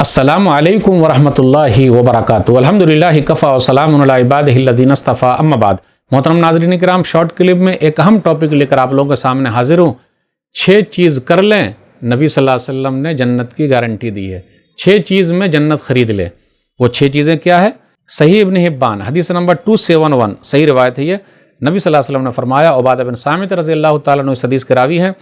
السلام علیکم ورحمۃ اللہ وبرکاتہ۔ الحمدللہ کفا وسلام علی عبادہ الذین اصطفیٰ، اما بعد۔ محترم ناظرین کرام، شارٹ کلپ میں ایک اہم ٹاپک لے کر آپ لوگوں کے سامنے حاضر ہوں۔ 6 چیز کر لیں، نبی صلی اللہ علیہ وسلم نے جنت کی گارنٹی دی ہے۔ 6 چیز میں جنت خرید لے۔ وہ 6 چیزیں کیا ہے؟ صحیح ابن حبان حدیث نمبر 271، صحیح روایت ہے یہ۔ نبی صلی اللہ علیہ وسلم نے فرمایا، عبادہ بن صامت رضی اللہ تعالیٰ عنہ اس حدیث کے راوی ہیں،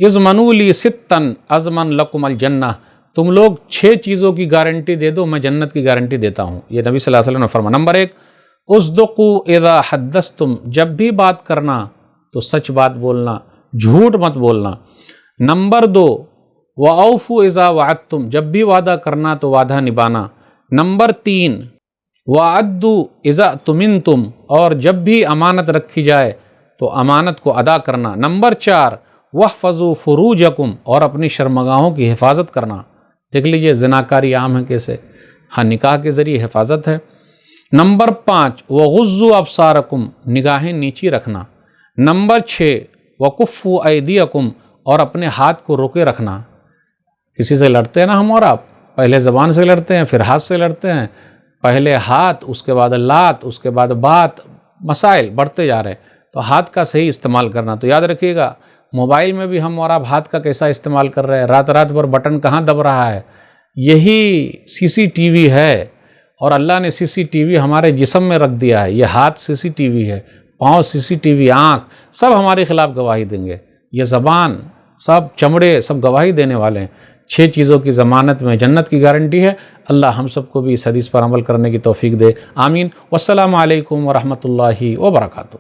اضمنوا لی ستن اضمن لکم الجنہ، تم لوگ 6 چیزوں کی گارنٹی دے دو، میں جنت کی گارنٹی دیتا ہوں۔ یہ نبی صلی اللہ علیہ وسلم نے فرمایا۔ نمبر 1، اصدقوا اذا حدثتم، جب بھی بات کرنا تو سچ بات بولنا، جھوٹ مت بولنا۔ نمبر 2، واوفوا اذا وعدتم، جب بھی وعدہ کرنا تو وعدہ نبھانا۔ نمبر 3، وعدوا اذا اؤتمنتم، اور جب بھی امانت رکھی جائے تو امانت کو ادا کرنا۔ نمبر 4، واحفظوا فروجکم، اور اپنی شرمگاہوں کی حفاظت کرنا۔ دیکھ لیجئے زناکاری عام ہے کیسے، ہاں نکاح کے ذریعے حفاظت ہے۔ نمبر 5، وغضوا ابصارکم، نگاہیں نیچی رکھنا۔ نمبر 6، وکفوا ایدیکم، اور اپنے ہاتھ کو روکے رکھنا۔ کسی سے لڑتے ہیں نا ہم اور آپ، پہلے زبان سے لڑتے ہیں، پھر ہاتھ سے لڑتے ہیں، پہلے ہاتھ، اس کے بعد لات، اس کے بعد بات، مسائل بڑھتے جا رہے ہیں۔ تو ہاتھ کا صحیح استعمال کرنا۔ تو یاد رکھیے گا، موبائل میں بھی ہم اور آپ ہاتھ کا کیسا استعمال کر رہے ہیں، رات بھر بٹن کہاں دب رہا ہے۔ یہی CCTV ہے، اور اللہ نے CCTV ہمارے جسم میں رکھ دیا ہے۔ یہ ہاتھ CCTV ہے، پاؤں CCTV، آنکھ، سب ہمارے خلاف گواہی دیں گے۔ یہ زبان، سب چمڑے، سب گواہی دینے والے ہیں۔ 6 چیزوں کی ضمانت میں جنت کی گارنٹی ہے۔ اللہ ہم سب کو بھی اس حدیث پر عمل کرنے کی توفیق دے، آمین۔ والسلام علیکم ورحمۃ اللہ وبرکاتہ۔